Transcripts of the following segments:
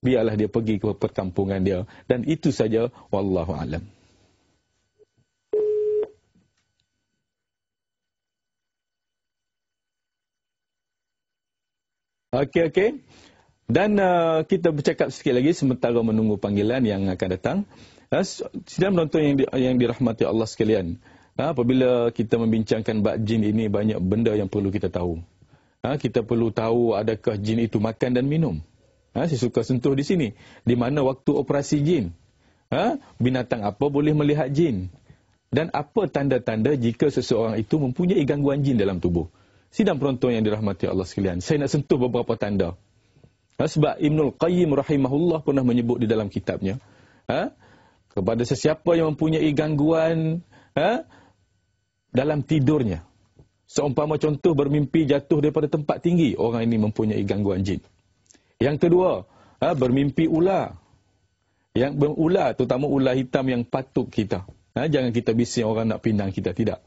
biarlah dia pergi ke perkampungan dia. Dan itu saja, wallahu alam. Okey. Dan kita bercakap sikit lagi sementara menunggu panggilan yang akan datang. Sidang menonton yang dirahmati Allah sekalian. Apabila kita membincangkan bab jin ini, banyak benda yang perlu kita tahu. Kita perlu tahu adakah jin itu makan dan minum. Saya suka sentuh di sini. Di mana waktu operasi jin. Binatang apa boleh melihat jin. Dan apa tanda-tanda jika seseorang itu mempunyai gangguan jin dalam tubuh. Sidang penonton yang dirahmati Allah sekalian, saya nak sentuh beberapa tanda. Sebab Ibnul Qayyim rahimahullah pernah menyebut di dalam kitabnya, kepada sesiapa yang mempunyai gangguan dalam tidurnya. Seumpama contoh bermimpi jatuh daripada tempat tinggi, orang ini mempunyai gangguan jin. Yang kedua, bermimpi ular. Yang berular, terutama ular hitam yang patuk kita. Jangan kita bising orang nak pinang kita, tidak.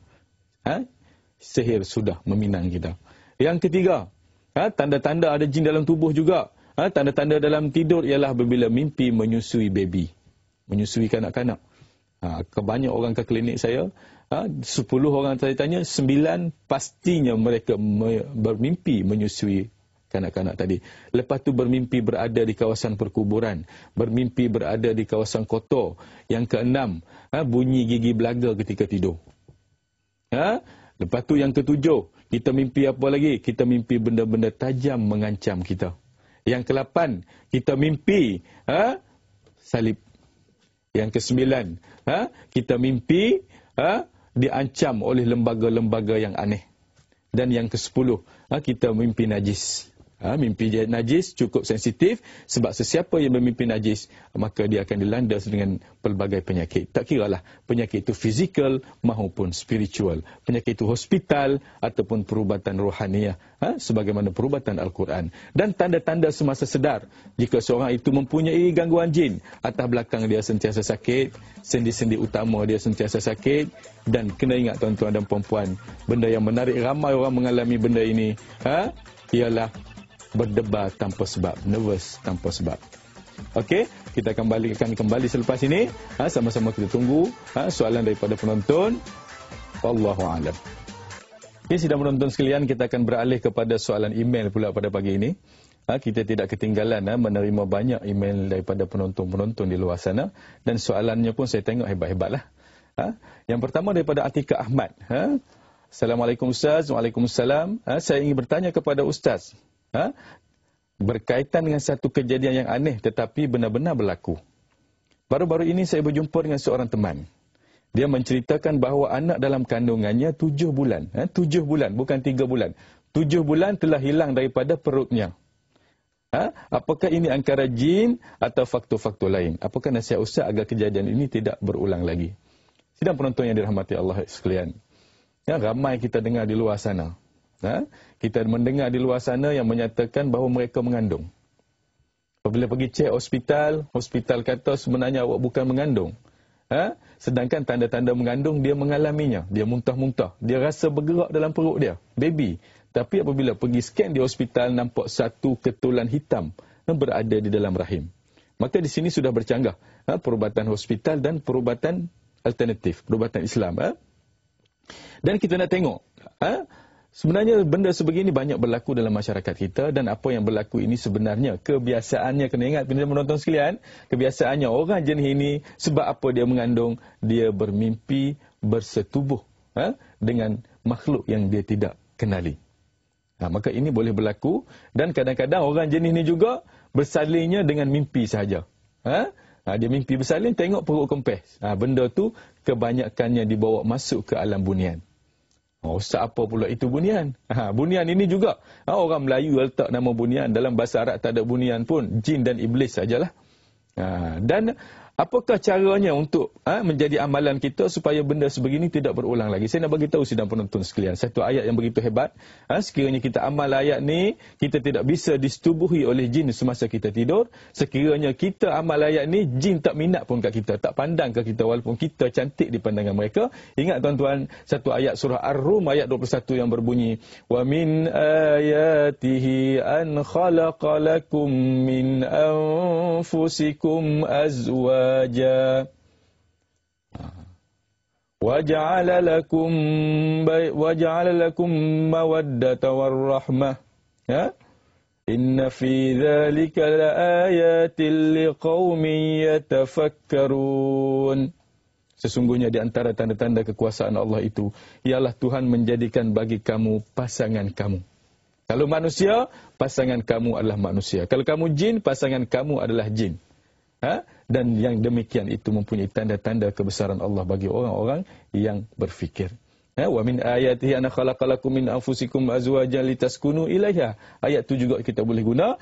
Sihir sudah meminang kita. Yang ketiga, tanda-tanda ada jin dalam tubuh juga. Tanda-tanda dalam tidur ialah apabila mimpi menyusui baby. Menyusui kanak-kanak. Kebanyak orang ke klinik saya, 10 orang saya tanya, 9 pastinya mereka bermimpi menyusui kanak-kanak tadi. Lepas tu bermimpi berada di kawasan perkuburan. Bermimpi berada di kawasan kotor. Yang keenam, bunyi gigi belaga ketika tidur. Lepas tu yang ketujuh, kita mimpi apa lagi? Kita mimpi benda-benda tajam mengancam kita. Yang ke-8, kita mimpi salib. Yang ke-9, kita mimpi diancam oleh lembaga-lembaga yang aneh. Dan yang ke-10, kita mimpi najis. Mimpi najis cukup sensitif sebab sesiapa yang bermimpi najis maka dia akan dilandas dengan pelbagai penyakit. Tak kiralah penyakit itu fizikal maupun spiritual. Penyakit itu hospital ataupun perubatan rohaniah, sebagaimana perubatan Al-Quran. Dan tanda-tanda semasa sedar jika seorang itu mempunyai gangguan jin. Atas belakang dia sentiasa sakit, sendi-sendi utama dia sentiasa sakit. Dan kena ingat tuan-tuan dan puan-puan, benda yang menarik ramai orang mengalami benda ini ialah berdebar tanpa sebab, nervous tanpa sebab. Okey, kita akan kembali selepas ini. Sama-sama kita tunggu soalan daripada penonton. Wallahu a'lam. Okay, sidang penonton sekalian, kita akan beralih kepada soalan email pula pada pagi ini. Kita tidak ketinggalan menerima banyak email daripada penonton-penonton di luar sana. Dan soalannya pun saya tengok hebat-hebatlah. Yang pertama daripada Atika Ahmad. Assalamualaikum Ustaz. Waalaikumsalam. Saya ingin bertanya kepada Ustaz. Berkaitan dengan satu kejadian yang aneh tetapi benar-benar berlaku. Baru-baru ini saya berjumpa dengan seorang teman. Dia menceritakan bahawa anak dalam kandungannya 7 bulan. 7 bulan, bukan 3 bulan. 7 bulan telah hilang daripada perutnya. Apakah ini angkara jin atau faktor-faktor lain? Apakah nasihat Ustaz agar kejadian ini tidak berulang lagi? Sidang penonton yang dirahmati Allah sekalian. Ramai kita dengar di luar sana. Kita mendengar di luar sana yang menyatakan bahawa mereka mengandung. Apabila pergi cek hospital, hospital kata sebenarnya awak bukan mengandung. Sedangkan tanda-tanda mengandung dia mengalaminya. Dia muntah-muntah. Dia rasa bergerak dalam perut dia. Baby. Tapi apabila pergi scan di hospital, nampak satu ketulan hitam yang berada di dalam rahim. Maka di sini sudah bercanggah. Perubatan hospital dan perubatan alternatif. Perubatan Islam. Dan kita nak tengok. Sebenarnya benda sebegini banyak berlaku dalam masyarakat kita dan apa yang berlaku ini sebenarnya kebiasaannya, kena ingat penonton sekalian, kebiasaannya orang jenis ini sebab apa dia mengandung, dia bermimpi bersetubuh dengan makhluk yang dia tidak kenali. Maka ini boleh berlaku dan kadang-kadang orang jenis ini juga bersalinnya dengan mimpi sahaja. Dia mimpi bersalin, tengok perut kempes. Benda tu kebanyakannya dibawa masuk ke alam bunian. Ustaz, apa pula itu bunian? Bunian ini juga. Orang Melayu letak nama bunian. Dalam bahasa Arab tak ada bunian pun. Jin dan iblis sajalah. Dan apakah caranya untuk menjadi amalan kita supaya benda sebegini tidak berulang lagi? Saya nak bagi tahu sidang penonton sekalian. Satu ayat yang begitu hebat. Sekiranya kita amal ayat ni, kita tidak bisa disetubuhi oleh jin semasa kita tidur. Sekiranya kita amal ayat ni, jin tak minat pun kat kita. Tak pandang kat kita walaupun kita cantik di pandangan mereka. Ingat tuan-tuan, satu ayat surah Ar-Rum ayat 21 yang berbunyi, wa min ayatihi an khalaqa lakum min أنفسكم أزواجا وجعل لكم مودة والرحمة إن في ذلك لآيات لقوم يتفكرون. Sesungguhnya di antara tanda-tanda kekuasaan Allah itu ialah Tuhan menjadikan bagi kamu pasangan kamu. Kalau manusia, pasangan kamu adalah manusia. Kalau kamu jin, pasangan kamu adalah jin. Dan yang demikian itu mempunyai tanda-tanda kebesaran Allah bagi orang-orang yang berfikir. Wa min ayatihi anna khalaqalakum min anfusikum azwajan litaskunu ilaiha. Ayat itu juga kita boleh guna.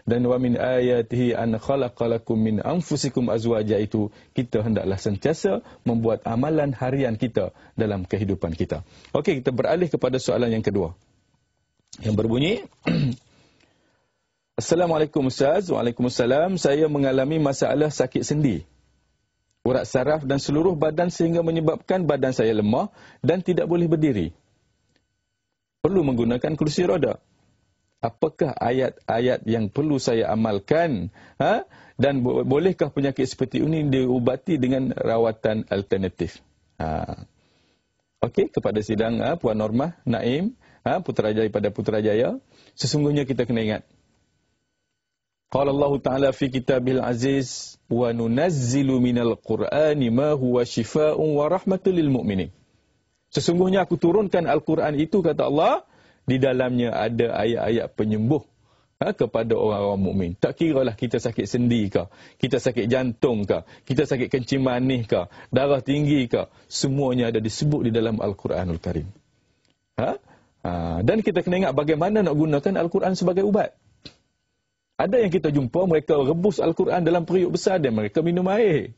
Dan wa min ayatihi anna khalaqalakum min anfusikum azwaja itu kita hendaklah sentiasa membuat amalan harian kita dalam kehidupan kita. Okey, kita beralih kepada soalan yang kedua. Yang berbunyi Assalamualaikum Ustaz. Waalaikumsalam. Saya mengalami masalah sakit sendi, urat saraf dan seluruh badan sehingga menyebabkan badan saya lemah dan tidak boleh berdiri. Perlu menggunakan kursi roda. Apakah ayat-ayat yang perlu saya amalkan? Dan bolehkah penyakit seperti ini diubati dengan rawatan alternatif? Okey, kepada sidang Puan Normah Naim, Putrajaya pada Putrajaya, sesungguhnya kita kena ingat. Qala Allah Ta'ala fi kitabil aziz wa nunazzilu minal Qur'ani ma huwa shifaa'un wa rahmatul lil mu'minin. Sesungguhnya aku turunkan Al-Quran itu, kata Allah, di dalamnya ada ayat-ayat penyembuh kepada orang-orang mukmin. Tak kiralah kita sakit sendi ke, kita sakit jantung ke, kita sakit kencing manis ke, darah tinggi ke, semuanya ada disebut di dalam Al-Quranul Karim. Dan kita kena ingat bagaimana nak gunakan Al-Quran sebagai ubat. Ada yang kita jumpa, mereka rebus Al-Quran dalam periuk besar dan mereka minum air.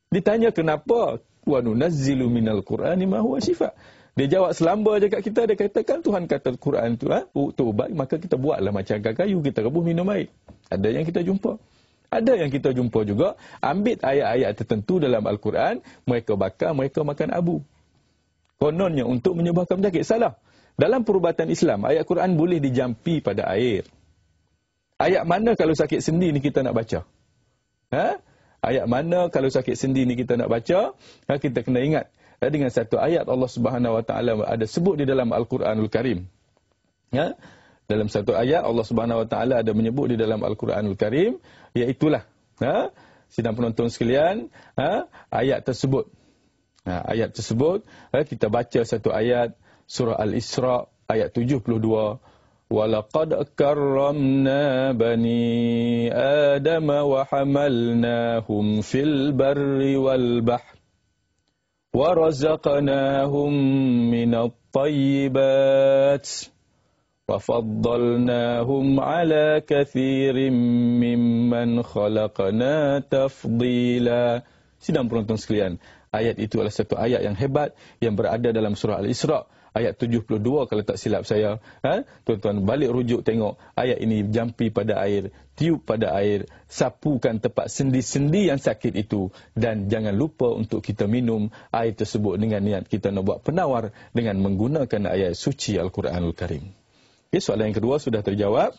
Ditanya kenapa? Wa nunazzilu minal Qur'ani ma huwa shifa'. Dia jawab selamba je kat kita, dia katakan Tuhan kata Al-Quran tu untuk ubat, maka kita buatlah macam kayu, kita rebus minum air. Ada yang kita jumpa. Ada yang kita jumpa juga, ambil ayat-ayat tertentu dalam Al-Quran, mereka bakar, mereka makan abu. Kononnya untuk menyebabkan penyakit. Salah. Dalam perubatan Islam, ayat Quran boleh dijampi pada air. Ayat mana kalau sakit sendi ni kita nak baca? Ayat mana kalau sakit sendi ni kita nak baca? Kita kena ingat. Dengan satu ayat Allah Subhanahu Wa Taala ada sebut di dalam Al-Quranul Karim. Dalam satu ayat Allah Subhanahu Wa Taala ada menyebut di dalam Al-Quranul Karim, iaitulah sidang penonton sekalian, ayat tersebut. Ayat tersebut kita baca satu ayat surah Al-Isra ayat 72. وَلَقَدْ كَرَّمْنَا بَنِي آدَمَ وَحَمَلْنَاهُمْ فِي الْبَرِّ وَالْبَحْرِ وَرَزَقْنَاهُمْ مِنَ الطَّيِّبَاتِ وَفَضَّلْنَاهُمْ عَلَى كَثِيرٍ مِّمَّنْ خَلَقْنَا تَفْضِيلًا. Sidang penonton sekalian, ayat itu adalah satu ayat yang hebat yang berada dalam surah Al-Isra. Ayat 72 kalau tak silap saya. Tuan-tuan balik rujuk tengok. Ayat ini jampi pada air, tiup pada air, sapukan tempat sendi-sendi yang sakit itu. Dan jangan lupa untuk kita minum air tersebut dengan niat kita nak buat penawar dengan menggunakan ayat suci Al-Quranul Karim. Okay, soalan yang kedua sudah terjawab.